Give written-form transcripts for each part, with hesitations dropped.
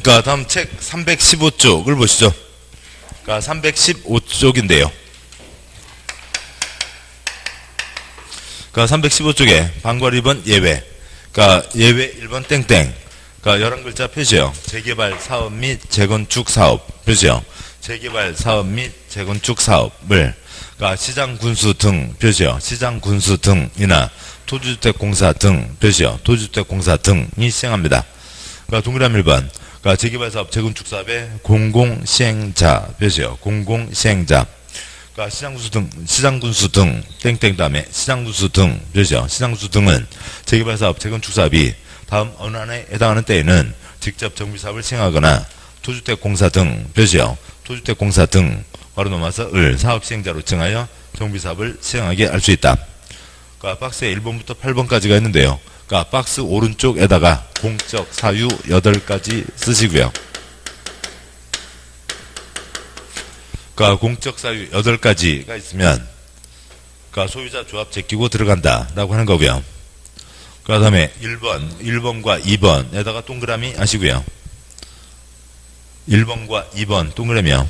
그러니까 다음 책 315쪽을 보시죠. 그러니까 315쪽인데요. 그러니까 315쪽에 방과 1번 예외. 그러니까 예외 1번 땡땡. 그러니까 11글자 표시요. 재개발 사업 및 재건축 사업 표시요. 재개발 사업 및 재건축 사업을 그러니까 시장 군수 등 표시요. 시장 군수 등이나 토지주택 공사 등 표시요. 토지주택 공사 등이 시행합니다. 그러니까 동그라미 1번. 그러니까 재개발 사업, 재건축 사업의 공공 시행자 표시요. 공공 시행자. 그러니까 시장 군수 등 땡땡 다음에 시장 군수 등 표시요. 시장 군수 등은 재개발 사업, 재건축 사업이 다음 어느 안에 해당하는 때에는 직접 정비 사업을 시행하거나 토주택 공사 등 표시요. 토주택 공사 등 바로 넘어서 을 사업 시행자로 정하여 정비 사업을 시행하게 할 수 있다. 그러니까 박스에 1번부터 8번까지가 있는데요. 그러니까 박스 오른쪽에다가 공적 사유 8가지 쓰시고요. 그러니까 공적 사유 8가지가 있으면 그러니까 소유자 조합 제끼고 들어간다라고 하는 거고요. 그 다음에 1번과 2번에다가 동그라미 하시고요. 1번과 2번 동그라미요.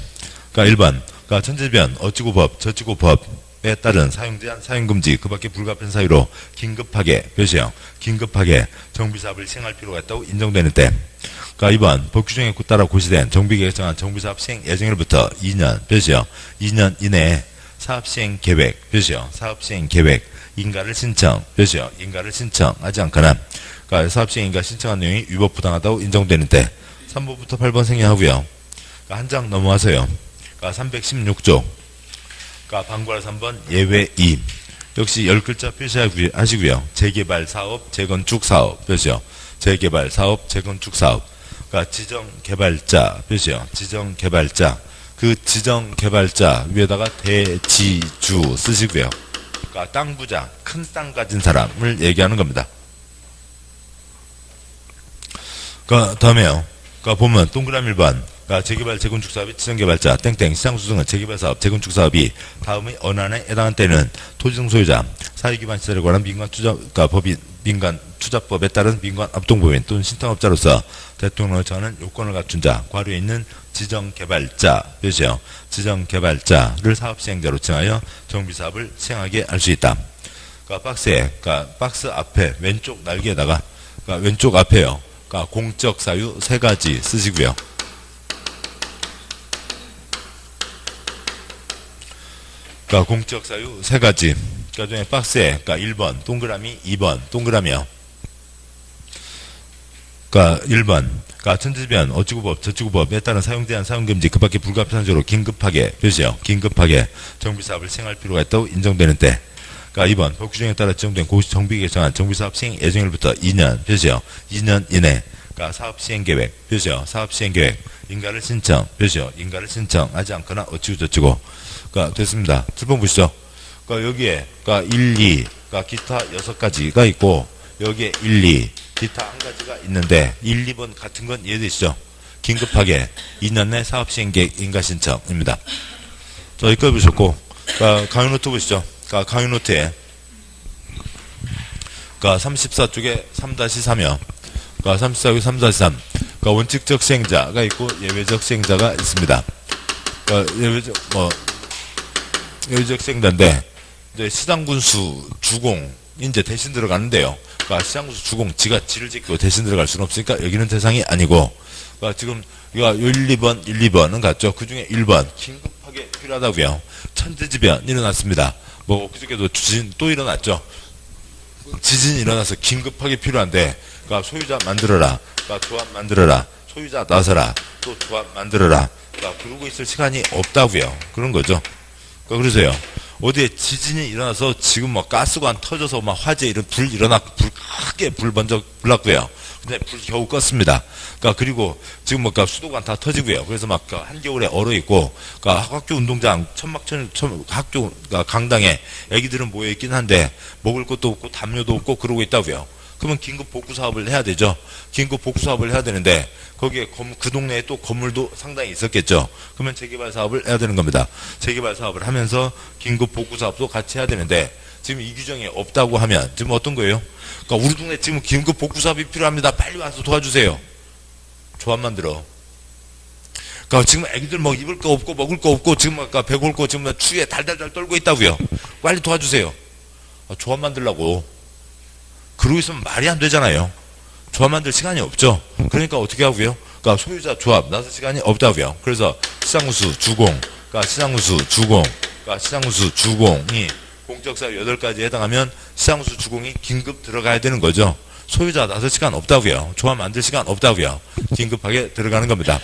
그러니까 1번, 그러니까 천재변, 어찌고법, 저찌고법에 따른 사용제한, 사용금지, 그 밖에 불가피한 사유로 긴급하게, 표시요. 긴급하게 정비사업을 시행할 필요가 있다고 인정되는 때. 그러니까 2번, 법규정에 따라 고시된 정비계획 정한 정비사업 시행 예정일부터 2년, 표시요. 2년 이내에 사업시행 계획, 표시요. 사업시행 계획. 인가를 신청, 표시요. 인가를 신청하지 않거나, 그러니까 사업시행 인가 신청한 내용이 위법부당하다고 인정되는 때, 3번부터 8번 생략하고요. 그러니까 한 장 넘어와서요. 그러니까 316조, 그러니까 방과로 3번 예외 2. 역시 10글자 표시하시고요. 재개발 사업, 재건축 사업, 표시요. 재개발 사업, 재건축 사업. 그러니까 지정개발자, 표시요. 지정개발자. 그 지정개발자 위에다가 대지주 쓰시고요. 그러니까 땅 부자, 큰 땅 가진 사람을 얘기하는 겁니다. 그 다음에요. 그러니까 보면 동그라미 1번. 그러니까 재개발, 재건축 사업이 지정개발자, 땡땡, 시장수 등은 재개발 사업, 재건축 사업이 다음의 어느 안에 해당한 때는 토지등 소유자, 사유기반 시설에 관한 민간 투자, 그러니까 법인, 민간 투자법에 따른 민간 합동법인 또는 신탁업자로서 대통령을 정하는 요건을 갖춘 자, 과로에 있는 지정개발자, 표시요. 지정개발자를 사업시행자로 정하여 정비사업을 시행하게 할 수 있다. 그러니까 박스에, 그러니까 박스 앞에 왼쪽 날개에다가, 그러니까 왼쪽 앞에요. 그러니까 공적 사유 3가지 쓰시고요. 그러니까 공적 사유 3가지. 그러니까 중에 박스에, 그러니까 1번 동그라미, 2번 동그라미요. 그러니까 1번. 그러니까 천재변, 어찌고법, 저찌고법에 따른 사용제한, 사용금지, 그 밖에 불가피한 사유로 긴급하게, 표시요. 긴급하게 정비사업을 시행할 필요가 있다고 인정되는 때. 그러니까 2번, 법규정에 따라 지정된 고시정비계획 정한 정비사업 시행 예정일부터 2년, 표시요. 2년 이내. 그러니까 사업시행계획, 표시요. 사업시행계획. 인가를 신청, 표시요. 인가를 신청하지 않거나 어찌고 저찌고. 그러니까 됐습니다. 7번 보시죠. 그러니까 여기에, 그러니까 1, 2, 그러니까 기타 6가지가 있고, 여기에 1, 2, 기타 1가지가 있는데 1, 2번 같은 건 이해되시죠? 긴급하게 2년 내 사업시행계획 인가신청입니다. 자, 여기까지 보셨고, 그러니까 강의노트 보시죠. 그러니까 강의노트에 그러니까 34쪽에 3-3이요. 그러니까 34쪽에 3-3. 그러니까 원칙적 시행자가 있고 예외적 시행자가 있습니다. 그러니까 예외적 시행자인데 이제 시장군수 주공 이제 대신 들어가는데요. 그러니까 시장군수 주공 지가 지를 짓고 대신 들어갈 수는 없으니까 여기는 대상이 아니고, 그러니까 지금 이거 1, 2번, 1, 2번은 같죠. 그 중에 1번 긴급하게 필요하다고요. 천재지변 일어났습니다. 뭐 그저께도 지진 또 일어났죠. 지진이 일어나서 긴급하게 필요한데, 그러니까 소유자 만들어라, 그러니까 조합 만들어라, 소유자 나서라, 또 조합 만들어라. 그러니까 그러고 있을 시간이 없다고요. 그런 거죠. 그러니까 그러세요. 어디에 지진이 일어나서 지금 뭐 가스관 터져서 막 화재 이런 불 크게 불 먼저 불났고요. 근데 불 겨우 껐습니다. 그러니까 그리고 지금 뭐 수도관 다 터지고요. 그래서 막 한겨울에 얼어 있고, 그러니까 학교 운동장 학교 강당에 애기들은 모여 있긴 한데 먹을 것도 없고 담요도 없고 그러고 있다고요. 그러면 긴급 복구 사업을 해야 되죠. 긴급 복구 사업을 해야 되는데 거기에 그 동네에 또 건물도 상당히 있었겠죠. 그러면 재개발 사업을 해야 되는 겁니다. 재개발 사업을 하면서 긴급 복구 사업도 같이 해야 되는데 지금 이 규정이 없다고 하면 지금 어떤 거예요? 그러니까 우리 동네 지금 긴급 복구 사업이 필요합니다. 빨리 와서 도와주세요. 조합 만들어. 그러니까 지금 애기들 뭐 입을 거 없고 먹을 거 없고 지금 아까 배고프고 지금 추위에 달달달 떨고 있다고요. 빨리 도와주세요. 조합 만들라고. 그러고 있으면 말이 안 되잖아요. 조합 만들 시간이 없죠. 그러니까 어떻게 하고요? 그러니까 소유자 조합 나설 시간이 없다고요. 그래서 시장구수 주공, 그러니까 시장구수 주공, 그러니까 시장구수 주공이 공적사유 8가지에 해당하면 시장구수 주공이 긴급 들어가야 되는 거죠. 소유자 나설 시간 없다고요. 조합 만들 시간 없다고요. 긴급하게 들어가는 겁니다.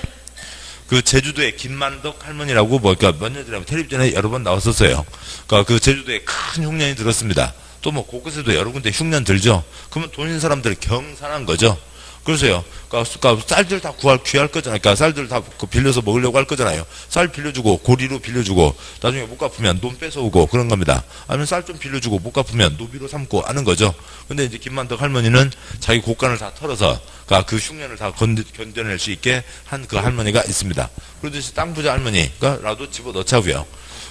그 제주도의 김만덕 할머니라고 그러니까 몇 년 전에 텔레비전에 여러 번 나왔었어요. 그러니까 그 제주도에 큰 흉년이 들었습니다. 또 뭐 곳곳에도 여러 군데 흉년 들죠. 그러면 돈 있는 사람들 경산한 거죠. 그래서요. 그러니까 쌀들 다 귀할 거잖아요. 그러니까 쌀들 다 빌려서 먹으려고 할 거잖아요. 쌀 빌려주고 고리로 빌려주고 나중에 못 갚으면 돈 뺏어오고 그런 겁니다. 아니면 쌀 좀 빌려주고 못 갚으면 노비로 삼고 하는 거죠. 근데 이제 김만덕 할머니는 자기 곳간을 다 털어서 그러니까 그 흉년을 다 견뎌낼 수 있게 한 그 할머니가 있습니다. 그러듯이 땅 부자 할머니가라도 집어넣자고요.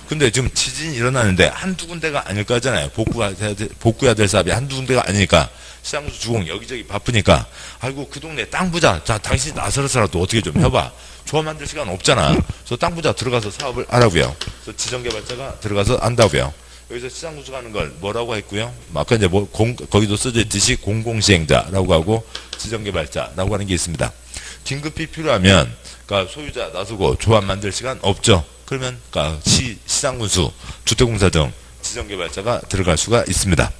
근데 지금 지진이 일어나는데 한두 군데가 아닐 거잖아요. 복구해야 될 사업이 한두 군데가 아니니까 시장구수 주공 여기저기 바쁘니까 아이고 그 동네 땅 부자 자 당신이 나서서라도 어떻게 좀 해봐. 조합 만들 시간 없잖아. 그래서 땅 부자 들어가서 사업을 하라고요. 그래서 지정개발자가 들어가서 한다고요. 여기서 시장구수가 하는 걸 뭐라고 했고요. 아까 이제 거기도 써져 있듯이 공공시행자라고 하고 지정개발자라고 하는 게 있습니다. 긴급히 필요하면 그러니까 소유자 나서고 조합 만들 시간 없죠. 그러면 그러니까 시장군수, 주택공사 등 지정개발자가 들어갈 수가 있습니다.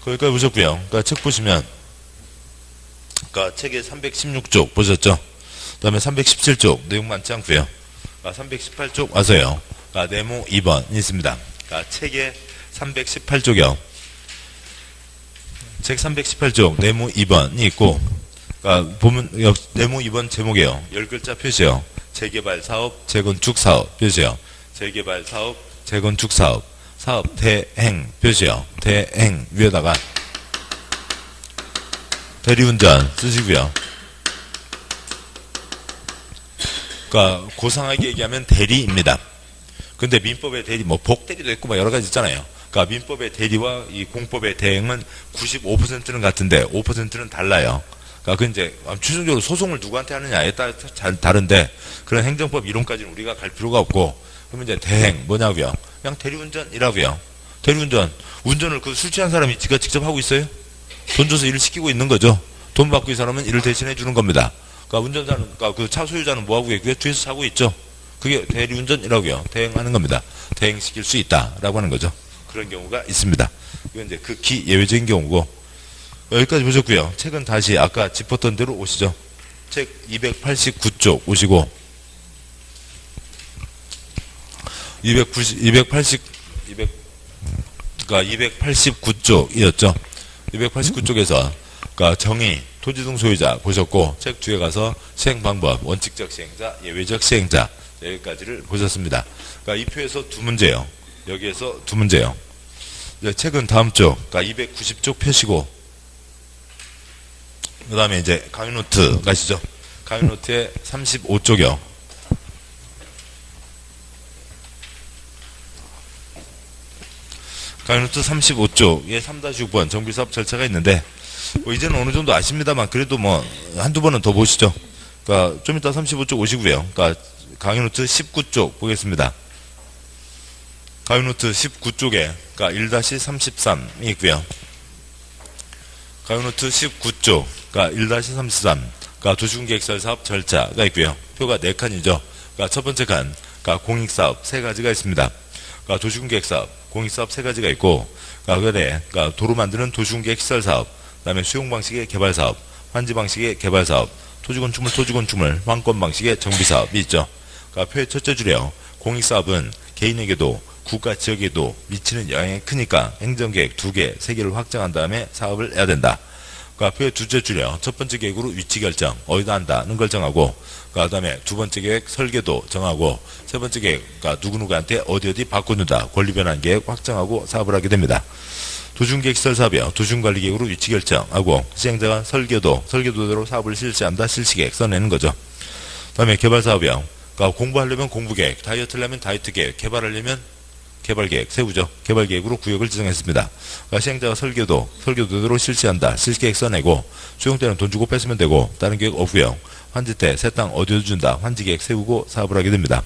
거기까지 보셨고요. 그러니까 책 보시면 그러니까 책의 316쪽 보셨죠? 그 다음에 317쪽 내용 많지 않고요. 그러니까 318쪽 와서요. 그러니까 네모 2번이 있습니다. 그러니까 책의 318쪽이요. 책 318쪽 네모 2번이 있고 그러니까 보면 네모 2번 제목이에요. 10글자 표시요. 재개발 사업, 재건축 사업 표시요. 재개발 사업, 재건축 사업, 사업 대행 표시요. 대행 위에다가 대리운전 쓰시고요. 그러니까 고상하게 얘기하면 대리입니다. 근데 민법의 대리, 뭐 복대리도 있고 뭐 여러 가지 있잖아요. 그러니까 민법의 대리와 이 공법의 대행은 95%는 같은데 5%는 달라요. 그러니까 그 이제 최종적으로 소송을 누구한테 하느냐에 따라 다른데 그런 행정법 이론까지는 우리가 갈 필요가 없고 그러면 이제 대행 뭐냐고요? 그냥 대리운전이라고요. 대리운전 운전을 그 술 취한 사람이 지가 직접 하고 있어요? 돈 줘서 일을 시키고 있는 거죠. 돈 받고 이 사람은 일을 대신해 주는 겁니다. 그러니까 운전자는 그러니까 그 차 소유자는 뭐 하고 있고요? 뒤에서 자고 있죠. 그게 대리운전이라고요. 대행하는 겁니다. 대행시킬 수 있다라고 하는 거죠. 그런 경우가 있습니다. 이건 이제 극히 예외적인 경우고. 여기까지 보셨고요. 책은 다시 아까 짚었던 대로 오시죠. 책 289쪽 오시고 289쪽이었죠. 289쪽에서 그러니까 정의, 토지 등 소유자 보셨고 책 뒤에 가서 시행 방법, 원칙적 시행자, 예외적 시행자 여기까지를 보셨습니다. 그러니까 이 표에서 두 문제요. 여기에서 두 문제요. 책은 다음 쪽, 그러니까 290쪽 펴시고 그 다음에 이제 강의노트 가시죠. 강의노트의 35쪽이요. 강의노트 35쪽에 3-6번 정비사업 절차가 있는데 뭐 이제는 어느 정도 아십니다만 그래도 뭐 한두 번은 더 보시죠. 그러니까 좀 이따 35쪽 오시고요. 그러니까 강의노트 19쪽 보겠습니다. 강의노트 19쪽에 그러니까 1-33이 있고요. 강의노트 19쪽 그러니까 1-33 그러니까 도시군계획설 사업 절차가 있고요. 표가 4칸이죠. 그러니까 첫 번째 칸 그러니까 공익사업 3가지가 있습니다. 그러니까 도시군계획사업, 공익사업 3가지가 있고 그러니까 도로 만드는 도시군계획시설 사업, 그 다음에 수용방식의 개발사업, 환지방식의 개발사업, 토지건축물, 황권방식의 정비사업이 있죠. 그러니까 표의 첫째 줄이요. 공익사업은 개인에게도 국가 지역에도 미치는 영향이 크니까 행정계획 2개, 3개를 확정한 다음에 사업을 해야 된다. 그러니까 표의 둘째 줄이요. 첫 번째 계획으로 위치 결정, 어디다 한다는 걸 정하고 그 다음에 두 번째 계획 설계도 정하고 세 번째 계획, 그러니까 누구누구한테 어디 바꿔준다. 권리변환 계획 확정하고 사업을 하게 됩니다. 도시계획 시설 사업이요. 도시관리계획으로 위치 결정하고 시행자가 설계도대로 사업을 실시한다. 실시계획 써내는 거죠. 그 다음에 개발 사업이요. 그러니까 공부하려면 공부계획, 다이어트 하려면 다이어트 계획, 개발하려면 개발계획 세우죠. 개발계획으로 구역을 지정했습니다. 그러니까 시행자가 설계도대로 실시한다. 실시계획 써내고 수용 때는 돈 주고 뺐으면 되고 다른 계획 없고요. 환지 때 새 땅 어디에 준다. 환지계획 세우고 사업을 하게 됩니다.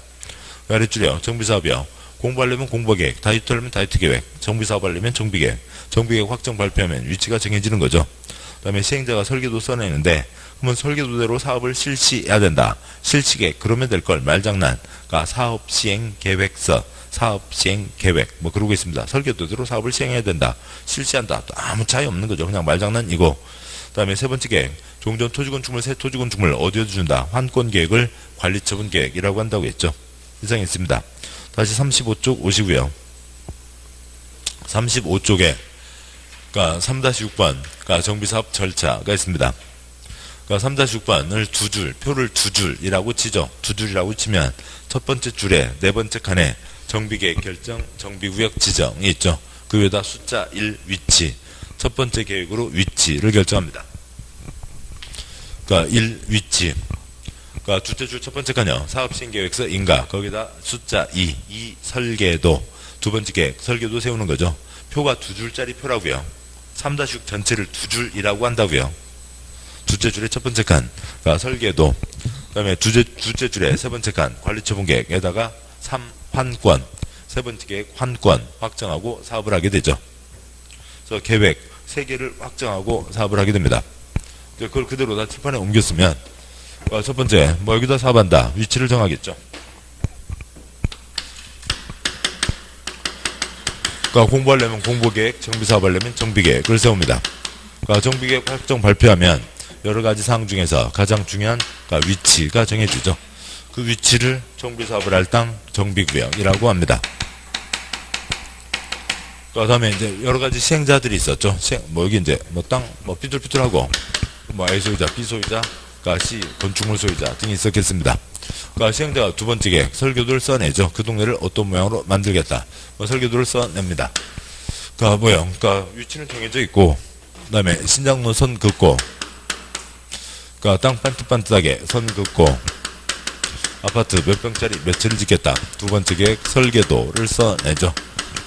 아랫줄이요. 정비사업이요. 공부하려면 공부계획, 다이어트하려면 다이어트계획, 정비사업하려면 정비계획, 정비계획 확정 발표하면 위치가 정해지는 거죠. 그 다음에 시행자가 설계도 써내는데 그러면 설계도대로 사업을 실시해야 된다. 실시계획 그러면 될 걸 말장난. 그러니까 사업시행계획서, 사업시행계획 뭐 그러고 있습니다. 설계도대로 사업을 시행해야 된다. 실시한다. 또 아무 차이 없는 거죠. 그냥 말장난이고. 그 다음에 세 번째 계획, 종전 토지건축물, 새 토지건축물 어디에 준다. 환권계획을 관리처분계획이라고 한다고 했죠. 이상 있습니다. 다시 35쪽 오시고요. 35쪽에 그러니까 3-6번 그러니까 정비사업 절차가 있습니다. 그러니까 3-6번을 두 줄, 표를 두 줄이라고 치죠. 두 줄이라고 치면 첫 번째 줄에 네 번째 칸에 정비계획 결정, 정비구역 지정이 있죠. 그 위에다 숫자 1 위치, 첫 번째 계획으로 위치를 결정합니다. 그러니까 1 위치. 그러니까 둘째 줄 첫 번째 칸이요. 사업시행계획서 인가. 거기다 숫자 2 설계도. 두 번째 계획, 설계도 세우는 거죠. 표가 두 줄짜리 표라고요. 3-6 전체를 두 줄이라고 한다고요. 둘째 줄의 첫 번째 칸, 그러니까 설계도. 그 다음에 둘째 줄의 세 번째 칸, 관리처분계획에다가 3 환권. 세 번째 계획 환권 확정하고 사업을 하게 되죠. 그래서 계획 3개를 확정하고 사업을 하게 됩니다. 그걸 그대로 다 칠판에 옮겼으면 첫 번째, 뭐 여기다 사업한다. 위치를 정하겠죠. 그러니까 공부하려면 공부계획, 정비사업하려면 정비계획을 세웁니다. 그러니까 정비계획 확정 발표하면 여러 가지 사항 중에서 가장 중요한 그러니까 위치가 정해지죠. 그 위치를 정비사업을 할 땅 정비구역이라고 합니다. 그 다음에 이제 여러 가지 시행자들이 있었죠. 뭐 여기 이제 뭐 땅 뭐 삐뚤삐뚤하고 뭐 A 소유자, B 소유자, 그러니까 C 건축물 소유자 등이 있었겠습니다. 그러니까 시행자가 두 번째 계획 설계도를 써내죠. 그 동네를 어떤 모양으로 만들겠다. 뭐 설계도를 써냅니다. 그러니까 뭐요? 그러니까 위치는 정해져 있고, 그다음에 신장로 선 긋고, 그러니까 땅 반듯반듯하게 선 긋고, 아파트 몇 평짜리 몇 채를 짓겠다. 두 번째 계획 설계도를 써내죠.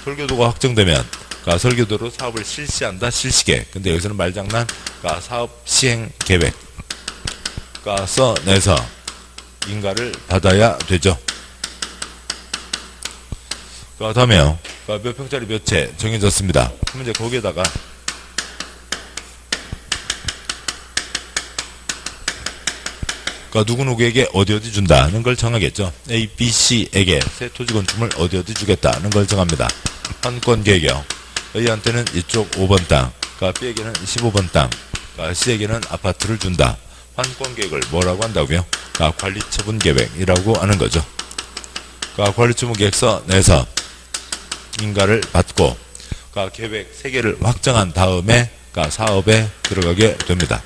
설계도가 확정되면 그러니까 설계도로 사업을 실시한다. 실시계획. 근데 여기서는 말장난. 그러니까 사업 시행 계획. 그러니까 써내서 인가를 받아야 되죠. 그 다음에요. 그러니까 몇 평짜리 몇 채 정해졌습니다. 그러면 이제 거기에다가 그러니까 누구누구에게 어디 준다는 걸 정하겠죠. A, B, C에게 새 토지건축물 어디 주겠다는 걸 정합니다. 환권계획이요. A한테는 이쪽 5번 땅, 그러니까 B에게는 15번 땅, 그러니까 C에게는 아파트를 준다. 환권계획을 뭐라고 한다고요? 그러니까 관리처분계획이라고 하는 거죠. 그러니까 관리처분계획서 내서 인가를 받고, 그러니까 계획 3개를 확정한 다음에 그러니까 사업에 들어가게 됩니다.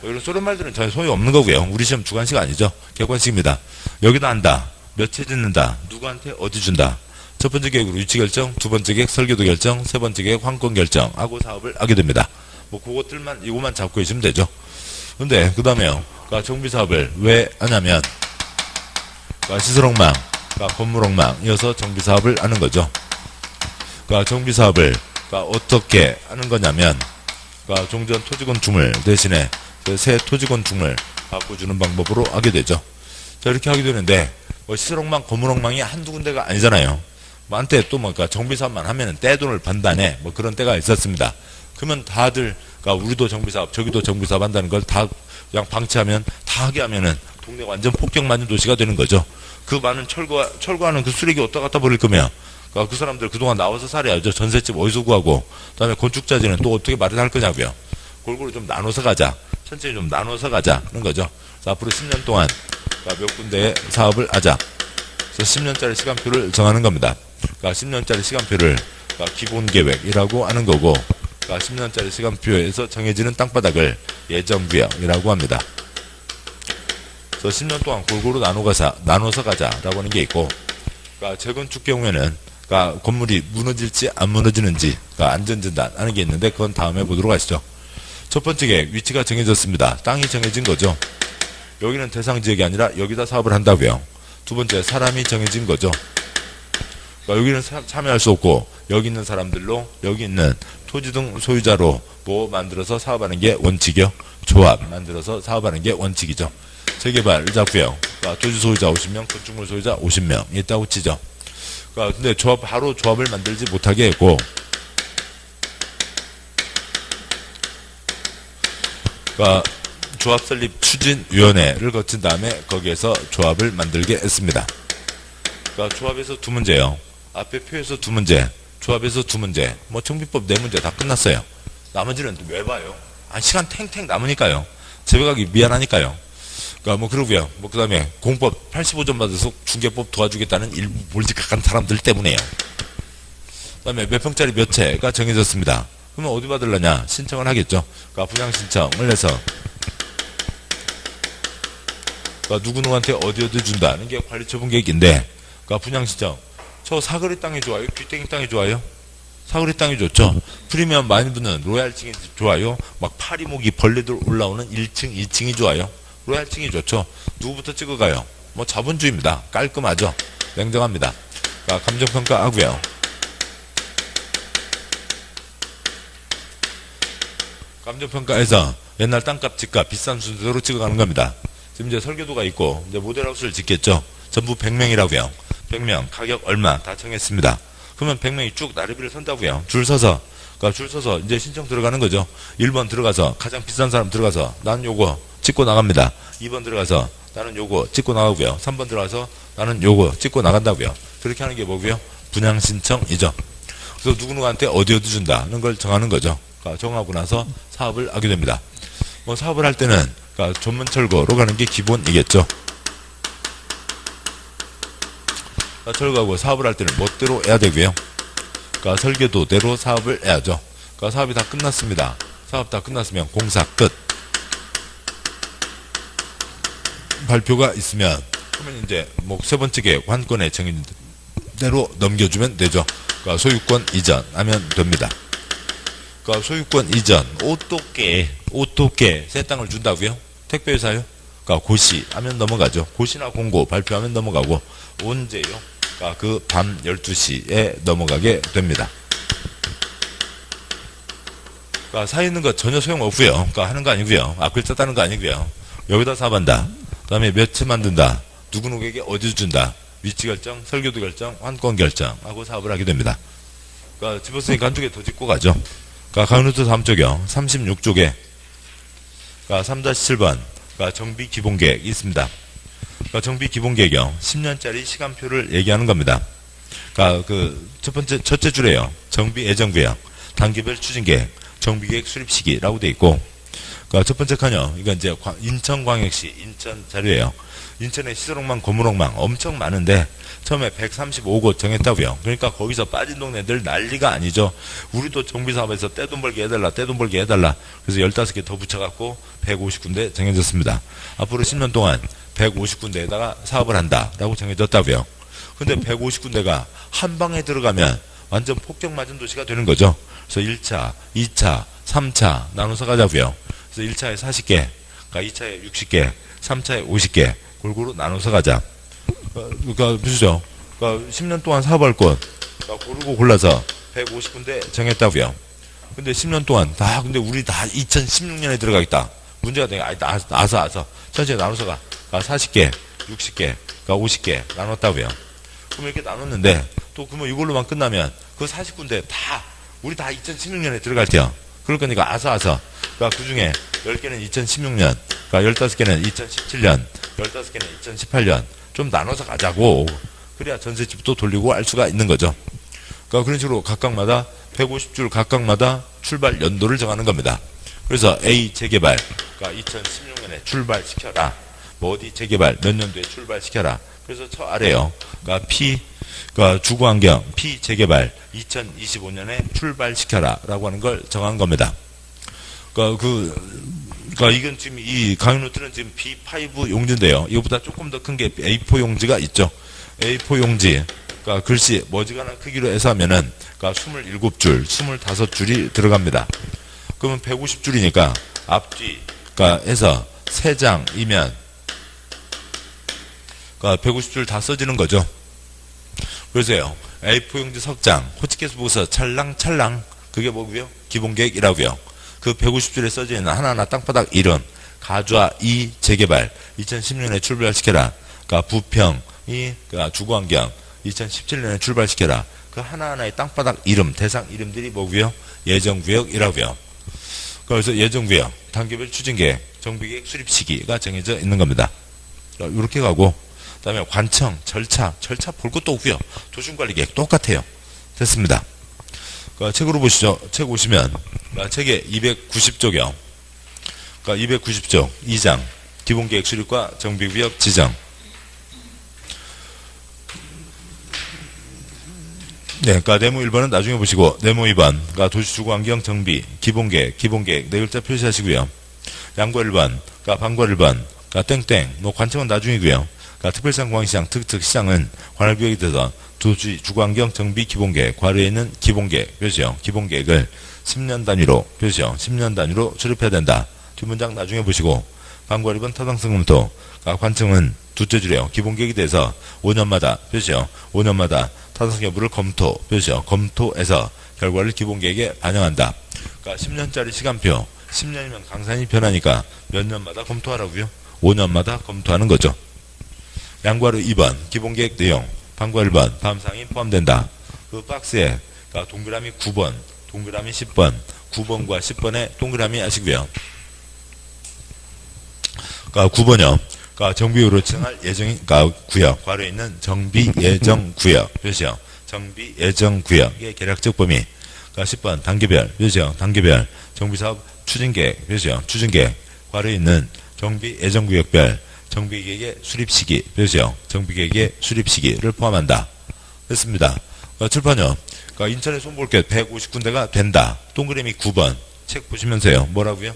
이런 쏘는 말들은 전혀 소용없는 거고요. 우리 시험 주관식 아니죠. 객관식입니다. 여기다 한다. 몇 채 짓는다. 누구한테 어디 준다. 첫 번째 계획으로 위치 결정, 두 번째 계획 설계도 결정, 세 번째 계획 환권 결정하고 사업을 하게 됩니다. 뭐 그것들만 이것만 잡고 있으면 되죠. 근데 그 다음에요. 그러니까 정비사업을 왜 하냐면 그러니까 시설엉망, 그러니까 건물엉망 이어서 정비사업을 하는 거죠. 그러니까 정비사업을 그러니까 어떻게 하는 거냐면 그러니까 종전 토지건축물 대신에 새 토지건축물 바꿔주는 방법으로 하게 되죠. 자, 이렇게 하게 되는데 뭐 시설엉망, 건물엉망이 한두 군데가 아니잖아요. 뭐 한때 또 뭐 그러니까 정비사업만 하면은 떼돈을 번다네 뭐 그런 때가 있었습니다. 그러면 다들 그러니까 우리도 정비사업, 저기도 정비사업 한다는 걸 다 그냥 방치하면 다 하게 하면은 동네가 완전 폭격 맞은 도시가 되는 거죠. 그 많은 철거하는 그 쓰레기 어디다 갖다 버릴 거면 그러니까 그 사람들 그동안 나와서 살아야죠. 전셋집 어디서 구하고, 그다음에 건축자재는 또 어떻게 마련할 거냐고요. 골고루 좀 나눠서 가자. 천천히 좀 나눠서 가자는 거죠. 그래서 앞으로 10년 동안 그러니까 몇 군데의 사업을 하자. 그래서 10년짜리 시간표를 정하는 겁니다. 그러니까 10년짜리 시간표를 그러니까 기본계획이라고 하는 거고, 그러니까 10년짜리 시간표에서 정해지는 땅바닥을 예정구역이라고 합니다. 그래서 10년 동안 골고루 나눠서 가자라고 하는 게 있고, 그러니까 재건축 경우에는 그러니까 건물이 무너질지 안 무너지는지 그러니까 안전진단 하는 게 있는데 그건 다음에 보도록 하시죠. 첫 번째 계획, 위치가 정해졌습니다. 땅이 정해진 거죠. 여기는 대상 지역이 아니라 여기다 사업을 한다고요. 두 번째, 사람이 정해진 거죠. 그러니까 여기는 참여할 수 없고 여기 있는 사람들로 여기 있는 토지 등 소유자로 뭐 만들어서 사업하는 게 원칙이요. 조합 만들어서 사업하는 게 원칙이죠. 재개발 잡고요. 그러니까 토지 소유자 50명, 건축물 소유자 50명 있다고 치죠. 그러니까 근데 바로 조합을 만들지 못하게 했고, 그러니까 조합 설립 추진위원회를 거친 다음에 거기에서 조합을 만들게 했습니다. 그러니까 조합에서 두 문제요. 앞에 표에서 두 문제, 조합에서 두 문제, 뭐 정비법 네 문제 다 끝났어요. 나머지는 왜 봐요? 시간 탱탱 남으니까요. 제배가기 미안하니까요. 그러니까 뭐 그러고요. 뭐 그다음에 공법 85점 받아서 중개법 도와주겠다는 일부 몰직한 사람들 때문에요. 그다음에 몇 평짜리 몇 채가 정해졌습니다. 그러면 어디 받으려냐? 신청을 하겠죠. 그러니까 분양 신청을 해서 그러니까 누구누구한테 어디 준다는 게 관리처분 계획인데, 그러니까 분양 신청 저 사거리 땅이 좋아요? 귀땡이 땅이 좋아요? 사거리 땅이 좋죠. 프리미엄 많이 붙는 로얄층이 좋아요? 막 파리목이 벌레들 올라오는 1층, 2층이 좋아요? 로얄층이 좋죠. 누구부터 찍어가요? 뭐 자본주의입니다. 깔끔하죠. 냉정합니다. 그러니까 감정평가 하고요. 감정평가에서 옛날 땅값, 집값, 비싼 순서로 찍어가는 겁니다. 지금 이제 설계도가 있고, 이제 모델하우스를 짓겠죠. 전부 100명이라고요. 100명, 가격 얼마 다 정했습니다. 그러면 100명이 쭉 나래비를 선다고요. 줄 서서. 그러니까 줄 서서 이제 신청 들어가는 거죠. 1번 들어가서 가장 비싼 사람 들어가서 나는 요거 찍고 나갑니다. 2번 들어가서 나는 요거 찍고 나가고요. 3번 들어가서 나는 요거 찍고 나간다고요. 그렇게 하는 게 뭐고요? 분양 신청이죠. 그래서 누구누구한테 어디 준다는 걸 정하는 거죠. 그러니까 정하고 나서 사업을 하게 됩니다. 뭐 사업을 할 때는 그러니까 전문 철거로 가는 게 기본이겠죠. 그러니까 철거하고 사업을 할 때는 멋대로 해야 되고요. 그러니까 설계도대로 사업을 해야죠. 그러니까 사업이 다 끝났습니다. 사업 다 끝났으면 공사 끝. 발표가 있으면 그러면 이제 뭐 세 번째 계획 환권에 정해진 대로 넘겨주면 되죠. 그러니까 소유권 이전하면 됩니다. 그러니까 소유권 이전 오토께 새 땅을 준다고요? 택배회사요? 그러니까 고시 하면 넘어가죠. 고시나 공고 발표하면 넘어가고 언제요? 그러니까 그 밤 12시에 넘어가게 됩니다. 그러니까 사 있는 거 전혀 소용없고요. 그러니까 하는 거 아니고요. 글자 따는 거 아니고요. 여기다 사업한다. 그 다음에 몇 채 만든다. 누구누구에게 어디 준다. 위치 결정, 설계도 결정, 환권 결정하고 사업을 하게 됩니다. 그러니까 집었으니까 한쪽에 더 짓고 가죠. 그러니까 강릉도 다음 쪽이요. 36쪽에 그러니까 3-7번 그러니까 정비 기본계획이 있습니다. 그러니까 정비 기본계획이요. 10년짜리 시간표를 얘기하는 겁니다. 그러니까 그 첫째 줄에요. 정비 예정구역, 단계별 추진계획, 정비계획 수립 시기라고 돼 있고, 그러니까 첫 번째 칸이요. 이건 이제 인천광역시 인천 자료예요. 인천에 시설옥망, 고물옥망 엄청 많은데 처음에 135곳 정했다고요. 그러니까 거기서 빠진 동네들 난리가 아니죠. 우리도 정비사업에서 떼돈 벌게 해달라, 떼돈 벌게 해달라. 그래서 15개 더 붙여갖고 150군데 정해졌습니다. 앞으로 10년 동안 150군데에다가 사업을 한다라고 정해졌다고요. 근데 150군데가 한 방에 들어가면 완전 폭격 맞은 도시가 되는 거죠. 그래서 1차, 2차, 3차 나눠서 가자고요. 그래서 1차에 40개, 그러니까 2차에 60개, 3차에 50개 골고루 나눠서 가자. 그러니까 보시죠. 그러니까 10년 동안 사업할 곳 그러니까 고르고 골라서 150군데 정했다고요. 근데 10년 동안 근데 우리 다 2016년에 들어가겠다. 문제가 되니까 아서 천천히 나눠서 가. 그러니까 40개, 60개, 그러니까 50개 나눴다고요. 그럼 이렇게 나눴는데 또 그러면 이걸로만 끝나면 그 40군데 우리 다 2016년에 들어갈 테요. 그럴 거니까 아서 그러니까 그 중에 10개는 2016년, 그러니까 15개는 2017년, 15개는 2018년 좀 나눠서 가자고. 그래야 전셋집도 돌리고 알 수가 있는 거죠. 그러니까 그런 식으로 각각마다 150줄 각각마다 출발 연도를 정하는 겁니다. 그래서 A 재개발, 그러니까 2016년에 출발시켜라. 뭐 어디 재개발 몇 년도에 출발시켜라. 그래서 저 아래요. 그러니까 그러니까 주거환경 P 재개발 2025년에 출발시켜라라고 하는 걸 정한 겁니다. 그러니까 이건 지금 이 강의노트는 지금 B5 용지인데요. 이거보다 조금 더 큰 게 A4 용지가 있죠. A4 용지, 그러니까 글씨 머지않은 크기로 해서 하면은 그러니까 27줄, 25줄이 들어갑니다. 그러면 150줄이니까 앞뒤, 그러니까 해서 3장이면 그러니까 150줄 다 써지는 거죠. 그래서요. A4 용지 석장, 호치케스 보고서 찰랑찰랑 그게 뭐고요? 기본계획이라고요. 그 150줄에 써져 있는 하나하나 땅바닥 이름 가좌 2 재개발 2016년에 출발시켜라. 그러니까 부평이 그러니까 주거환경 2017년에 출발시켜라. 그 하나하나의 땅바닥 이름, 대상 이름들이 뭐고요? 예정구역이라고요. 그래서 예정구역, 단계별 추진계획, 정비계획 수립 시기가 정해져 있는 겁니다. 이렇게 가고, 그 다음에 관청, 절차 볼 것도 없고요. 도심관리계획 똑같아요. 됐습니다. 책으로 보시죠. 책 오시면, 책의 290쪽이요. 그러니까 290쪽 2장, 기본계획 수립과 정비구역 지정. 네, 그러니까 네모 1번은 나중에 보시고, 네모 2번, 그러니까 도시주거환경 정비, 기본계획 네 글자 표시하시고요. 양과 1번, 그러니까 방과 1번, 그러니까 땡땡, 뭐 관청은 나중이고요. 그러니까 특별상 공항시장, 특특시장은 관할구역이 돼서 도시주거환경 정비 기본계획, 괄호에 있는 기본계획 표시요. 기본계획을 10년 단위로 표시요. 10년 단위로 수립해야 된다. 뒷문장 나중에 보시고, 방과 1번 타당성 검토, 그러니까 관청은 두째 줄이요. 기본계획이 돼서 5년마다 표시요. 5년마다 타당성 여부를 검토, 표시요. 검토해서 결과를 기본계획에 반영한다. 그러니까 10년짜리 시간표, 10년이면 강산이 변하니까 몇 년마다 검토하라고요? 5년마다 검토하는 거죠. 양괄호 2번, 기본계획 내용, 방과 1번, 다음 사항이 포함된다. 그 박스에 그러니까 동그라미 9번, 동그라미 10번, 9번과 10번에 동그라미 하시고요. 그러니까 9번이요. 그러니까 정비구역으로 지정할 예정인 그러니까 구역, 괄호에 있는 정비 예정 구역 표시요. 정비 예정 구역의 계략적 범위. 그러니까 10번 단계별 표시요. 단계별 정비사업 추진계획 표시요. 추진계획 괄호에 있는 정비 예정 구역별 정비계획의 수립 시기 표시요. 정비계획의 수립 시기를 포함한다. 됐습니다. 칠판요. 그러니까 인천에 손볼게 150군데가 된다. 동그라미 9번 책 보시면서요. 뭐라고요?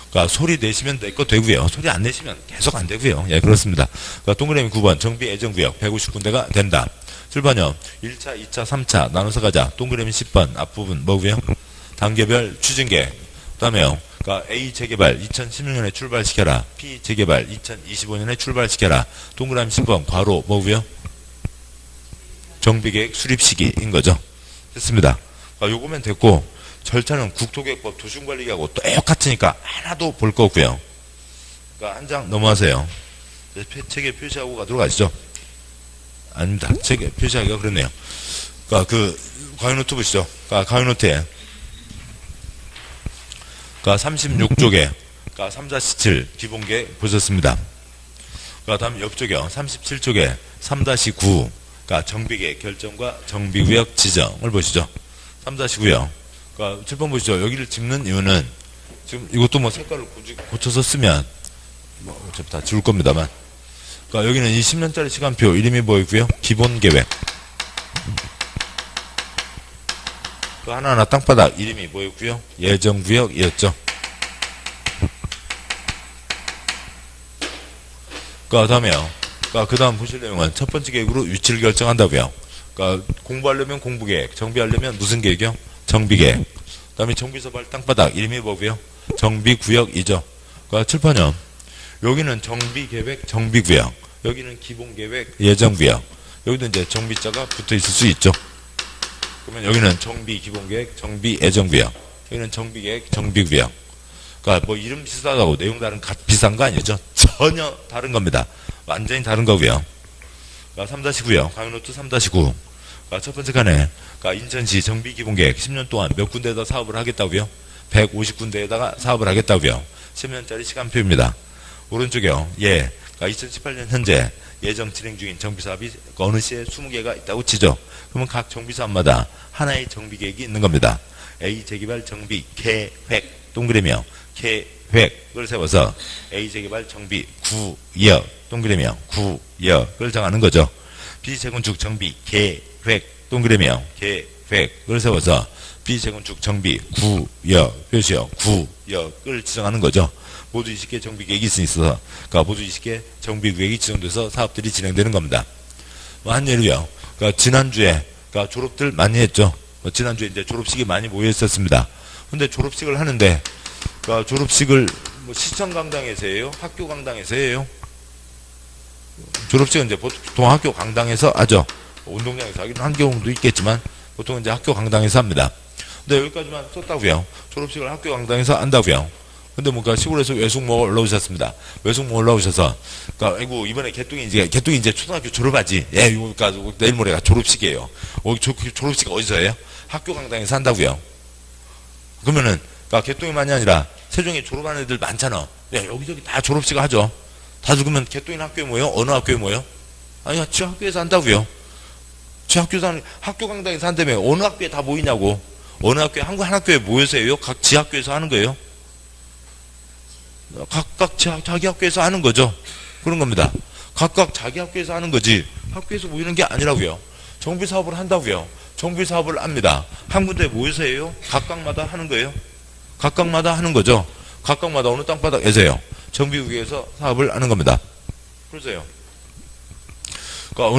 그러니까 소리 내시면 내 거 되고요. 소리 안 내시면 계속 안 되고요. 예, 그렇습니다. 그러니까 동그라미 9번 정비 예정구역 150군데가 된다. 7번요. 1차, 2차, 3차 나눠서 가자. 동그라미 10번 앞부분 뭐고요? 단계별 추진계획. 그 다음에요. 그러니까 A 재개발 2016년에 출발시켜라. B 재개발 2025년에 출발시켜라. 동그라미 10번 괄호 뭐고요? 정비계획 수립 시기인 거죠. 됐습니다. 그러니까 요거면 됐고 절차는 국토계획법 도시관리계획하고 똑같으니까 하나도 볼 거 없고요. 그러니까 한 장 넘어가세요. 책에 표시하고 가도록 하시죠. 아닙니다. 책에 표시하기가 그렇네요. 그러니까 그 가위노트 보시죠. 그러니까 가위노트에 그러니까 36쪽에 그러니까 3-7 기본계획 보셨습니다. 그러니까 다음 옆쪽에요. 37쪽에 3-9 그러니까 정비계획 결정과 정비구역 지정을 보시죠. 3-9요. 그러니까 7번 보시죠. 여기를 짚는 이유는 지금 이것도 뭐 색깔을 고쳐서 쓰면 뭐 어차피 다 지울 겁니다만 그러니까 여기는 이 10년짜리 시간표 이름이 뭐이고요? 기본계획 그 하나하나 땅바닥 이름이 뭐였고요? 예정구역이었죠. 그러니까 다음에요. 그러니까 그 다음 보실 내용은 첫 번째 계획으로 위치를 결정한다고요. 그러니까 공부하려면 공부계획, 정비하려면 무슨 계획이요? 정비계획. 그 다음에 정비서발 땅바닥 이름이 뭐고요? 정비구역이죠. 그러니까 칠판형. 여기는 정비계획, 정비구역. 여기는 기본계획, 예정구역. 여기도 이제 정비자가 붙어 있을 수 있죠. 그러면 여기는 정비 기본계획, 정비 예정구역. 여기는 정비계획, 정비구역. 그러니까 뭐 이름 비슷하다고 내용 다른 비슷한 거 아니죠? 전혀 다른 겁니다. 완전히 다른 거고요. 그러니까 3-9요. 강의노트 3-9. 그러니까 첫 번째 칸에 그러니까 인천시 정비기본계획 10년 동안 몇 군데에다 사업을 하겠다고요? 150군데에다가 사업을 하겠다고요. 10년짜리 시간표입니다. 오른쪽에요. 예. 그러니까 2018년 현재 예정 진행 중인 정비사업이 어느 시에 20개가 있다고 치죠. 그러면 각 정비사업마다 하나의 정비계획이 있는 겁니다. A 재개발 정비 계획 동그라미요. 계획을 세워서 A 재개발 정비 구역 동그라미요. 구역을 정하는 거죠. B 재건축 정비 계획 동그라미요. 계획을 세워서 B 재건축 정비 구역 표시요. 구역을 지정하는 거죠. 모두 20개 정비계획이 있어서 그러니까 모두 20개 정비구역이 지정돼서 사업들이 진행되는 겁니다. 뭐 한 예로요. 그러니까 지난주에 그러니까 졸업들 많이 했죠. 지난주에 이제 졸업식이 많이 모여 있었습니다. 근데 졸업식을 하는데 그러니까 졸업식을 뭐 시청 강당에서 해요? 학교 강당에서 해요? 졸업식은 이제 보통 학교 강당에서 하죠. 운동장에서 하기는 한 경우도 있겠지만 보통 이제 학교 강당에서 합니다. 근데 여기까지만 썼다고요. 졸업식을 학교 강당에서 한다고요. 근데 뭔가 시골에서 외숙모 올라오셨습니다. 외숙모 올라오셔서, 그니까, 아이고, 이번에 개똥이 이제 초등학교 졸업하지. 예, 이거, 그러니까 내일 모레가 졸업식이에요. 졸업식 어디서 해요? 학교 강당에서 한다고요. 그러면은, 그러니까 개똥이만이 아니라, 세종에 졸업하는 애들 많잖아. 예, 여기저기 다 졸업식 하죠. 다 죽으면 개똥이는 학교에 모여? 어느 학교에 모여? 아니, 지 학교에서 한다고요. 지 학교에서 학교 강당에서 한다며. 어느 학교에 다 모이냐고. 어느 학교에, 한 학교에 모여서 해요? 각 지 학교에서 하는 거예요? 각각 자기 학교에서 하는 거죠. 그런 겁니다. 각각 자기 학교에서 하는 거지 학교에서 모이는 게 아니라고요. 정비사업을 한다고요. 정비사업을 합니다. 한 군데 모여서 해요? 각각마다 하는 거예요? 각각마다 하는 거죠. 각각마다 어느 땅바닥에서요? 정비구역에서 사업을 하는 겁니다. 그래서요. 그러니까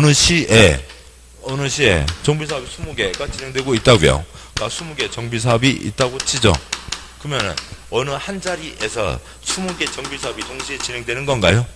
어느 시에 정비사업이 20개가 진행되고 있다고요. 그러니까 20개 정비사업이 있다고 치죠. 그러면은 어느 한 자리에서 20개 정비사업이 동시에 진행되는 건가요?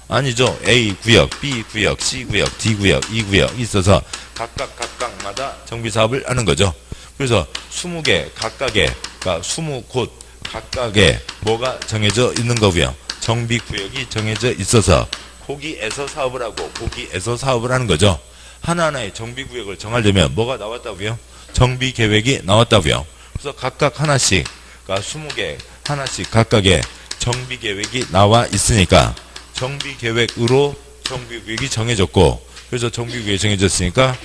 아니죠. A 구역, B 구역, C 구역, D 구역, E 구역 있어서 각각마다 정비사업을 하는 거죠. 그래서 20개 각각의, 그러니까 20곳 각각의 뭐가 정해져 있는 거고요. 정비구역이 정해져 있어서 거기에서 사업을 하고 거기에서 사업을 하는 거죠. 하나하나의 정비구역을 정하려면 뭐가 나왔다고요? 정비계획이 나왔다고요. 그래서 각각 하나씩, 그러니까 20개 하나씩 각각의 정비계획이 나와 있으니까 정비계획으로 정비구역이 정해졌고, 그래서 정비구역이 정해졌으니까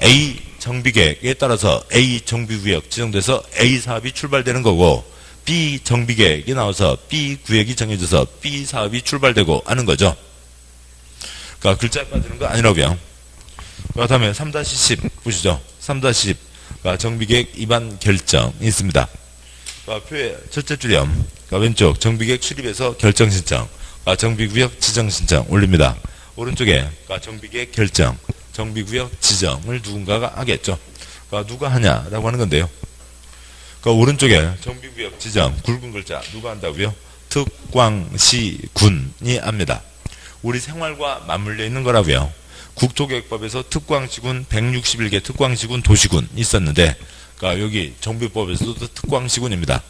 A 정비계획에 따라서 A 정비구역 지정돼서 A 사업이 출발되는 거고, B 정비계획이 나와서 B 구역이 정해져서 B 사업이 출발되고 하는 거죠. 그러니까 글자에 빠지는 거 아니라고요. 그 다음에 3-10 보시죠. 3-10 정비계획 위반 결정이 있습니다. 표의 첫째 줄이요. 왼쪽 정비계획 수립에서 결정 신청, 정비구역 지정 신청 올립니다. 오른쪽에 정비계획 결정, 정비구역 지정을 누군가가 하겠죠. 누가 하냐라고 하는 건데요. 오른쪽에 정비구역 지정 굵은 글자 누가 한다고요? 특광시군이 합니다. 우리 생활과 맞물려 있는 거라고요. 국토계획법에서 특광시군 161개 특광시군 도시군 있었는데, 여기 정비법에서도 특광시군입니다.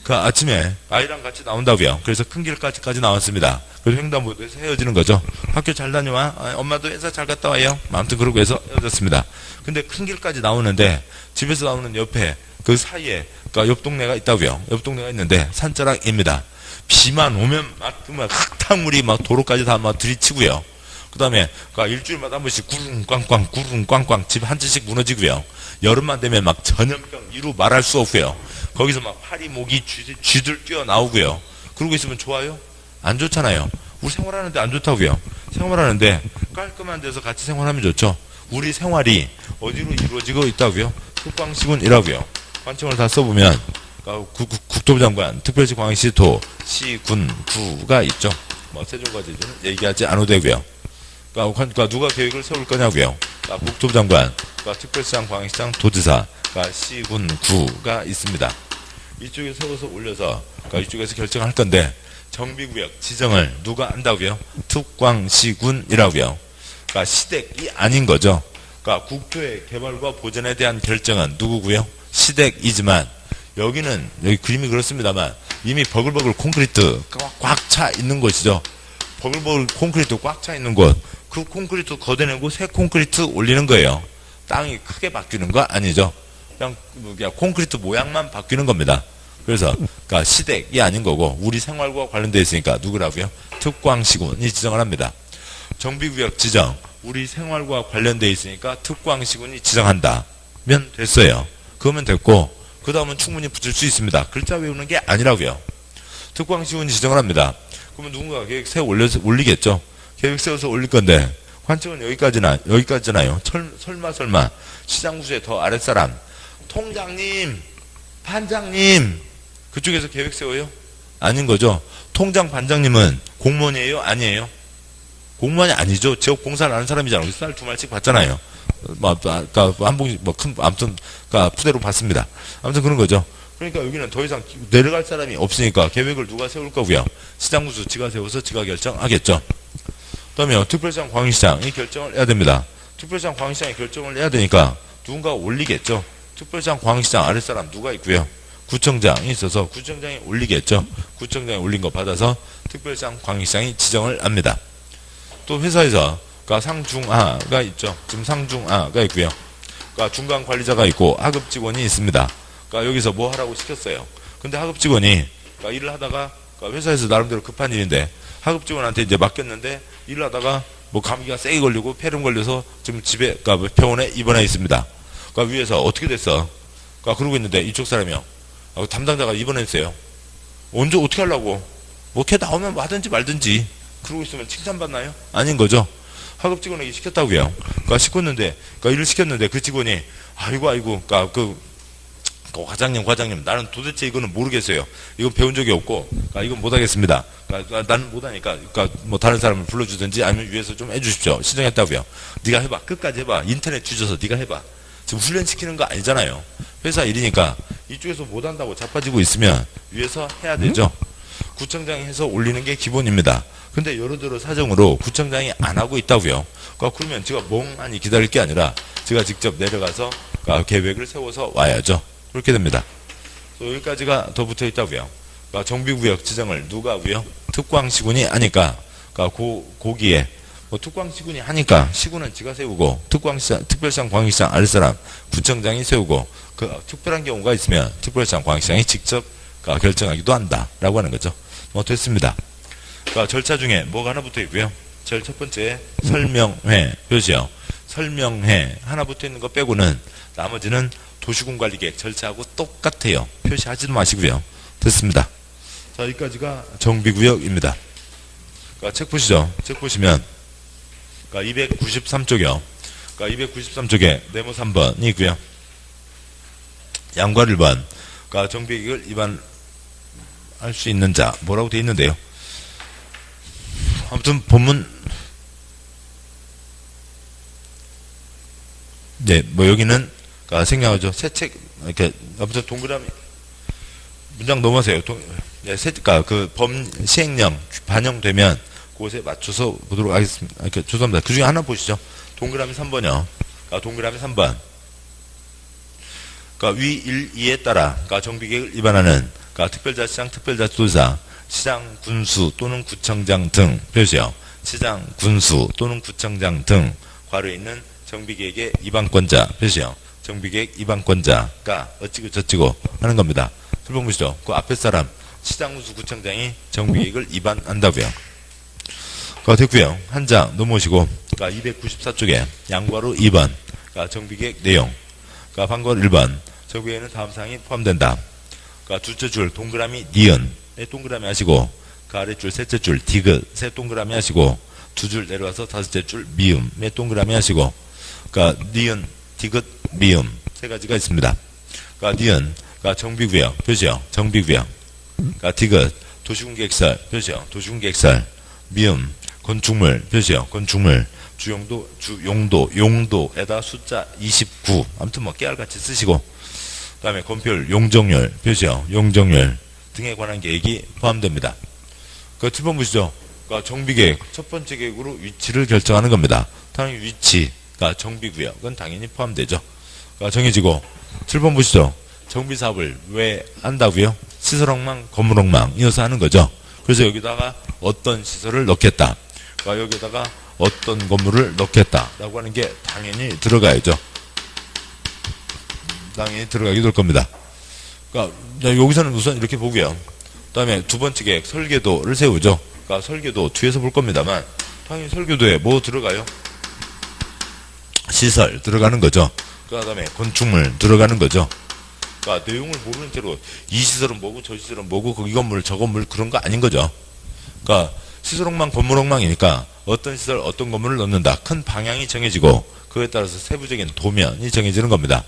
아침에 아이랑 같이 나온다고요. 그래서 큰 길까지 나왔습니다. 그래서 횡단보도에서 헤어지는 거죠. 학교 잘 다녀와. 엄마도 회사 잘 갔다 와요. 아무튼 그러고 해서 헤어졌습니다. 근데 큰 길까지 나오는데 집에서 나오는 옆에 그 사이에 옆 동네가 있다고요. 옆 동네가 있는데 산자락입니다. 비만 오면 막 흙탕물이 막 도로까지 다 막 들이치고요. 그 다음에 일주일마다 한 번씩 구릉꽝꽝 집 한 채씩 무너지고요. 여름만 되면 막 전염병 이루 말할 수 없고요. 거기서 막 파리, 모기, 쥐들 뛰어나오고요. 그러고 있으면 좋아요? 안 좋잖아요. 우리 생활하는데 안 좋다고요. 생활하는데 깔끔한 데서 같이 생활하면 좋죠. 우리 생활이 어디로 이루어지고 있다고요? 특광시군이라고요. 관청을 다 써보면 국토부 장관, 특별시 광역시 도, 시, 군, 구가 있죠. 세종과제주는 얘기하지 않아도 되고요. 누가 계획을 세울 거냐고요. 국토부 장관, 특별시장, 광역시장, 도지사, 시, 군, 구가 있습니다. 이쪽에 세워서 올려서 이쪽에서 결정할 건데, 정비구역 지정을 누가 한다고요? 특광시군이라고요. 시댁이 아닌 거죠. 국토의 개발과 보전에 대한 결정은 누구고요? 시댁이지만 여기 그림이 그렇습니다만 이미 버글버글 콘크리트 꽉 차 있는 곳이죠. 버글버글 콘크리트 꽉 차 있는 곳, 그 콘크리트 걷어내고 새 콘크리트 올리는 거예요. 땅이 크게 바뀌는 거 아니죠. 그냥 콘크리트 모양만 바뀌는 겁니다. 그래서 시댁이 아닌 거고 우리 생활과 관련되어 있으니까 누구라고요? 특광시군이 지정을 합니다. 정비구역 지정, 우리 생활과 관련되어 있으니까 특광시군이 지정한다면 됐어요. 그러면 됐고, 그 다음은 충분히 붙일 수 있습니다. 글자 외우는 게 아니라고요. 특광시군이 지정을 합니다. 그러면 누군가 계획 세워 올리겠죠. 계획 세워서 올릴 건데 관청은 여기까지잖아요. 설마 시장구수의 더 아랫사람, 통장님, 반장님, 그쪽에서 계획 세워요? 아닌 거죠. 통장, 반장님은 공무원이에요? 아니에요? 공무원이 아니죠. 지역 봉사를 하는 사람이잖아요. 쌀 2말씩 받잖아요. 한 봉지, 아무튼, 푸대로 받습니다. 아무튼 그런 거죠. 그러니까 여기는 더 이상 내려갈 사람이 없으니까 계획을 누가 세울 거고요. 시장구수 지가 세워서 지가 결정하겠죠. 그 다음에 특별시장, 광역시장이 결정을 해야 됩니다. 특별시장, 광역시장이 결정을 해야 되니까 누군가 올리겠죠. 특별시장, 광역시장 아랫사람 누가 있고요. 구청장이 있어서 구청장이 올리겠죠. 구청장이 올린 거 받아서 특별시장, 광역시장이 지정을 합니다. 또 회사에서 그러니까 상중하가 있죠. 지금 상중하가 있고요. 그러니까 중간 관리자가 있고 하급 직원이 있습니다. 그러니까 여기서 뭐 하라고 시켰어요. 근데 하급 직원이 그러니까 일을 하다가 그러니까 회사에서 나름대로 급한 일인데 하급 직원한테 이제 맡겼는데 일을 하다가 뭐 감기가 세게 걸리고 폐렴 걸려서 지금 집에 그러니까 병원에 입원해 있습니다. 그러니까 위에서 어떻게 됐어? 그러니까 그러고 있는데 이쪽 사람이요. 담당자가 입원했어요. 언제 어떻게 하려고? 뭐 걔 나오면 뭐 하든지 말든지. 그러고 있으면 칭찬받나요? 아닌 거죠. 하급 직원에게 시켰다고요. 그러니까 시켰는데, 그러니까 일을 시켰는데 그 직원이 아이고, 그러니까 과장님, 나는 도대체 이거는 모르겠어요. 이건 배운 적이 없고, 그러니까 이건 못하겠습니다. 그러니까 나는 못하니까, 그러니까 뭐 다른 사람을 불러주든지 아니면 위에서 좀 해주십시오. 신청했다고요. 네가 해봐. 끝까지 해봐. 인터넷 뒤져서 네가 해봐. 지금 훈련시키는 거 아니잖아요. 회사 일이니까 이쪽에서 못한다고 자빠지고 있으면 위에서 해야 되죠. 구청장이 해서 올리는 게 기본입니다. 근데 여러저러 사정으로 구청장이 안 하고 있다고요. 그러면 제가 멍하니 기다릴 게 아니라 제가 직접 내려가서 계획을 세워서 와야죠. 그렇게 됩니다. 여기까지가 더 붙어 있다고요. 정비구역 지정을 누가 하고요? 특광시군이 하니까 고기에 뭐 특광시군이 하니까 시군은 지가 세우고 특광시장, 특별시장, 광역시장 아랫사람 구청장이 세우고 그 특별한 경우가 있으면 특별시장, 광역시장이 직접 결정하기도 한다라고 하는 거죠. 됐습니다. 절차 중에 뭐가 하나 붙어 있고요. 제일 첫 번째 설명회 표시요. 설명회 하나 붙어 있는 거 빼고는 나머지는 도시군관리계획 절차하고 똑같아요. 표시하지도 마시고요. 됐습니다. 자, 여기까지가 정비구역입니다. 책 보시죠. 책 보시면 293쪽이요. 293쪽에 네모 3번이 있고요. 양괄 1번 정비계획을 위반할 수 있는 자 뭐라고 되어 있는데요. 아무튼 본문 네, 뭐 여기는 생략하죠. 새 책 이렇게 아무튼 동그라미 문장 넘어세요. 그 시행령 반영되면 그것에 맞춰서 보도록 하겠습니다. 이렇게 죄송합니다. 그 중에 하나 보시죠. 동그라미 3번이요. 동그라미 3번. 위 1, 2에 따라 정비계획을 위반하는 특별자치장, 특별자치도지사, 시장, 군수 또는 구청장 등 표시요. 시장, 군수 또는 구청장 등 괄호에 있는 정비계획의 위반권자 표시요. 정비계획 위반권자가 어찌고 저찌고 하는 겁니다. 설명 보시죠. 그 앞에 사람 시장, 군수, 구청장이 정비계획을 위반한다고요. 됐고요. 한 장 넘어오시고 294쪽에 양괄호 2번 정비계획 내용 방괄호 1번 정비계획에는 다음 사항이 포함된다. 둘째 줄 동그라미 니은에 동그라미 하시고 아래줄 셋째 줄 디귿 세 동그라미 하시고 두 줄 내려와서 다섯째 줄 미음에 동그라미 하시고 니은 디귿 미음 세 가지가 있습니다. 니은 정비구역 표시요. 정비구역 디귿 도시군계획설 표시요. 도시군계획설 미음 건축물 표시요. 건축물 용도에다 숫자 29 아무튼 뭐 깨알같이 쓰시고 그 다음에 건폐율 용적률 표시요. 용적률 등에 관한 계획이 포함됩니다. 7번 보시죠. 정비계획 첫 번째 계획으로 위치를 결정하는 겁니다. 당연히 위치가 정비구역은 당연히 포함되죠. 정해지고 7번 보시죠. 정비사업을 왜 한다고요? 시설엉망, 건물엉망 이어서 하는 거죠. 그래서 여기다가 어떤 시설을 넣겠다. 여기다가 어떤 건물을 넣겠다라고 하는 게 당연히 들어가야죠. 당연히 들어가게 될 겁니다. 여기서는 우선 이렇게 보고요. 그 다음에 두 번째 계획 설계도를 세우죠. 설계도 뒤에서 볼 겁니다만 당연히 설계도에 뭐 들어가요? 시설 들어가는 거죠. 그 다음에 건축물 들어가는 거죠. 내용을 모르는 채로 이 시설은 뭐고 저 시설은 뭐고 이 건물 저 건물 그런 거 아닌 거죠. 시설엉망 건물엉망이니까 어떤 시설 어떤 건물을 넣는다. 큰 방향이 정해지고 그에 따라서 세부적인 도면이 정해지는 겁니다.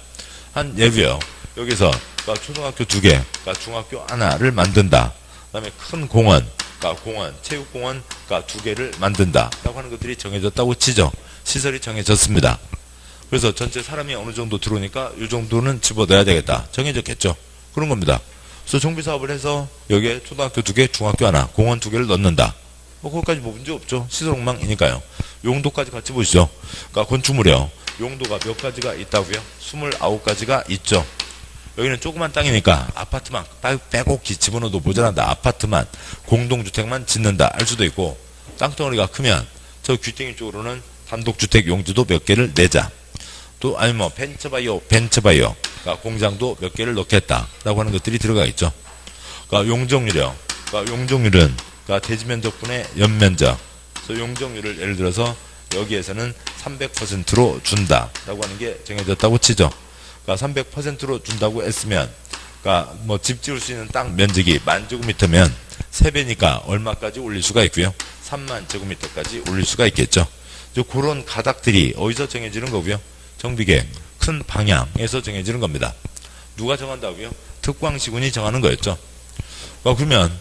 한 예고요. 여기서 초등학교 2개, 중학교 하나를 만든다. 그 다음에 큰 공원, 공원, 체육공원 2개를 만든다. 라고 하는 것들이 정해졌다고 치죠. 시설이 정해졌습니다. 그래서 전체 사람이 어느 정도 들어오니까 이 정도는 집어넣어야 되겠다. 정해졌겠죠. 그런 겁니다. 그래서 정비사업을 해서 여기에 초등학교 2개, 중학교 하나, 공원 2개를 넣는다. 거기까지 뭐 문제 없죠. 시설엉망이니까요. 용도까지 같이 보시죠. 건축물이요. 용도가 몇 가지가 있다고요? 29가지가 있죠. 여기는 조그만 땅이니까 아파트만 빼곡히 집어넣어도 모자란다. 아파트만, 공동주택만 짓는다 할 수도 있고, 땅덩어리가 크면 저 귀땡이 쪽으로는 단독주택 용지도 몇 개를 내자. 또 아니 뭐 벤처바이어, 그러니까 공장도 몇 개를 넣겠다라고 하는 것들이 들어가 있죠. 그러니까 용적률이요. 그러니까 용적률은 그러니까 대지 면적분의 연면적. 그래서 용적률을 예를 들어서 여기에서는 300%로 준다라고 하는 게 정해졌다고 치죠. 그러니까 300%로 준다고 했으면, 그러니까 뭐 집 지을 수 있는 땅 면적이 10,000제곱미터면 3배니까 얼마까지 올릴 수가 있고요. 30,000제곱미터까지 올릴 수가 있겠죠. 그런 가닥들이 어디서 정해지는 거고요? 정비계획 큰 방향에서 정해지는 겁니다. 누가 정한다고요? 특광시군이 정하는 거였죠. 그러면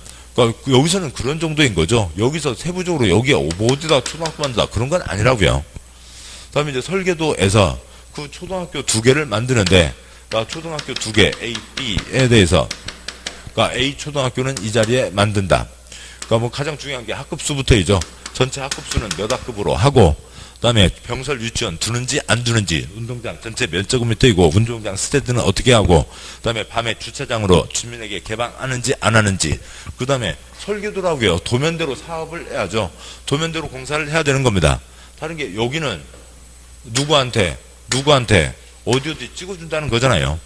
여기서는 그런 정도인 거죠. 여기서 세부적으로 여기에 뭐 어디다 초등학교 만든다 그런 건 아니라고요. 그 다음에 이제 설계도에서 그 초등학교 2개를 만드는데, 그러니까 초등학교 2개 A, B에 대해서, 그러니까 A 초등학교는 이 자리에 만든다. 그러니까 뭐 가장 중요한 게 학급수부터이죠. 전체 학급수는 몇 학급으로 하고, 그 다음에 병설 유치원 두는지 안 두는지, 운동장 전체 몇 제곱미터이고, 운동장 스탠드는 어떻게 하고, 그 다음에 밤에 주차장으로 주민에게 개방하는지 안 하는지, 그 다음에 설계도라고요. 도면대로 사업을 해야죠. 도면대로 공사를 해야 되는 겁니다. 다른 게 여기는 누구한테 어디 찍어준다는 거잖아요.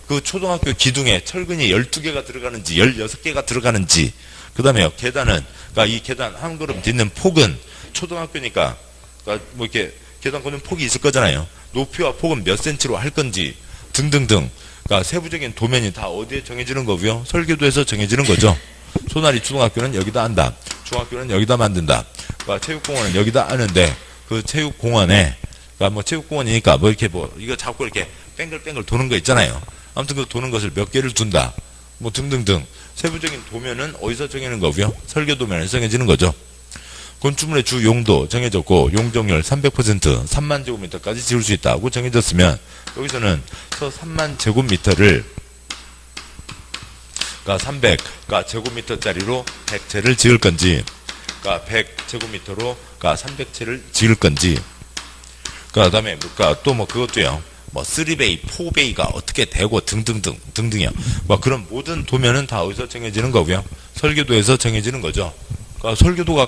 그 초등학교 기둥에 철근이 12개가 들어가는지 16개가 들어가는지, 그 다음에 계단은, 그러니까 이 계단 한 걸음 딛는 폭은 초등학교니까, 그러니까 뭐 이렇게 계단 걷는 폭이 있을 거잖아요. 높이와 폭은 몇 센치로 할 건지 등등등. 그러니까 세부적인 도면이 다 어디에 정해지는 거고요? 설계도에서 정해지는 거죠. 소나리 초등학교는 여기다 한다. 중학교는 여기다 만든다. 그러니까 체육공원은 여기다 하는데, 그 체육공원에, 그러니까 뭐 체육공원이니까 뭐 이렇게 뭐 이거 잡고 이렇게 뺑글뺑글 도는 거 있잖아요. 아무튼 그 도는 것을 몇 개를 둔다. 뭐 등등등. 세부적인 도면은 어디서 정해지는 거고요? 설계도면에서 정해지는 거죠. 건축물의 주 용도 정해졌고, 용적률 300%, 30,000제곱미터까지 지을 수 있다고 정해졌으면, 여기서는 저 30,000제곱미터를, 그러니까 300, 그러니까 제곱미터짜리로 100채를 지을 건지, 그러니까 100제곱미터로, 그러니까 300채를 지을 건지, 그 다음에, 그러니까 또 뭐 그것도요, 뭐 3베이, 4베이가 어떻게 되고 등등이요. 뭐 그런 모든 도면은 다 어디서 정해지는 거고요? 설계도에서 정해지는 거죠. 그러니까 설계도가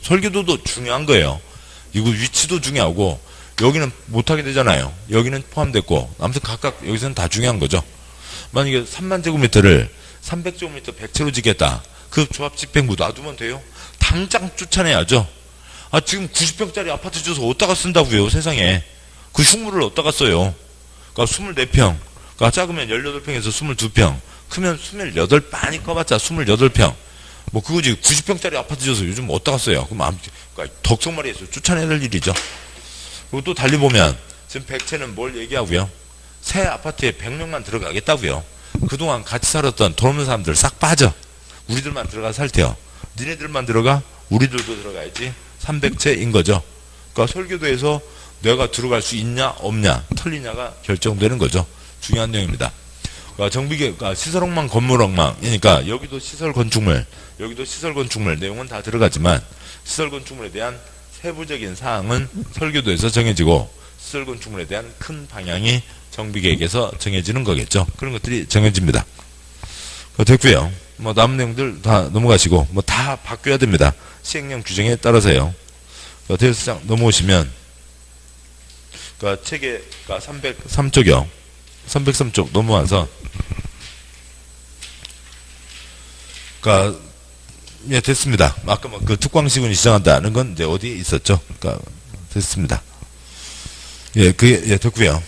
설계도도 중요한 거예요. 이거 위치도 중요하고, 여기는 못하게 되잖아요. 여기는 포함됐고, 아무튼 각각 여기서는 다 중요한 거죠. 만약에 30,000제곱미터를 300제곱미터 100채로 지겠다. 그 조합 집행부 놔두면 돼요? 당장 쫓아내야죠. 지금 90평짜리 아파트 줘서 어디다가 쓴다고요, 세상에. 그 흉물을 어디다가 써요. 그러니까 24평. 그러니까 작으면 18평에서 22평. 크면 28, 많이 커봤자 28평. 뭐 그거지. 90평짜리 아파트 줘서 요즘 어디다가 써요. 그러니까 덕성마리에서 쫓아내야 될 일이죠. 그리고 또 달리 보면 지금 100채는 뭘 얘기하고요? 새 아파트에 100명만 들어가겠다고요. 그동안 같이 살았던 돈 없는 사람들 싹 빠져. 우리들만 들어가 살 테요. 니네들만 들어가? 우리들도 들어가야지. 300채인 거죠. 그러니까 설계도에서 내가 들어갈 수 있냐 없냐 틀리냐가 결정되는 거죠. 중요한 내용입니다. 그러니까 정비계, 그러니까 시설엉망 건물엉망이니까 여기도 시설 건축물, 여기도 시설 건축물 내용은 다 들어가지만, 시설 건축물에 대한 세부적인 사항은 설계도에서 정해지고, 시설 건축물에 대한 큰 방향이 정비계획에서 정해지는 거겠죠. 그런 것들이 정해집니다. 됐고요. 뭐 남은 내용들 다 넘어가시고, 뭐 다 바뀌어야 됩니다. 시행령 규정에 따라서요. 대수장 넘어오시면, 그러니까 책에, 그러니까 303쪽이요. 303쪽 넘어와서, 그러니까 예, 됐습니다. 아까 뭐 그 특광시군이 시정한다는 건 이제 어디에 있었죠? 그러니까 됐습니다. 예, 그게 예, 됐고요.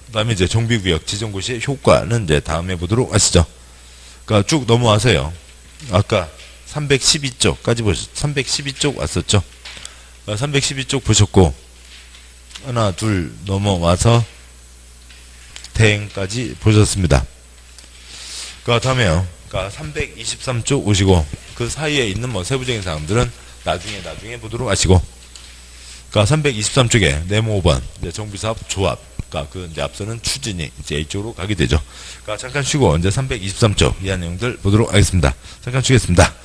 그다음에 이제 정비구역 지정고시의 효과는 이제 다음에 보도록 하시죠. 그러니까 쭉 넘어와서요. 아까 312쪽까지 보셨죠? 312쪽 왔었죠? 312쪽 보셨고, 하나, 둘 넘어와서 대행까지 보셨습니다. 그 다음에요. 그러니까 323쪽 오시고, 그 사이에 있는 뭐 세부적인 사항들은 나중에 보도록 하시고, 그러니까 323쪽에 네모 5번, 이제 정비사업 조합, 그러니까 그 이제 앞서는 추진이 이제 이쪽으로 가게 되죠. 그러니까 잠깐 쉬고 이제 323쪽 이한 내용들 보도록 하겠습니다. 잠깐 쉬겠습니다.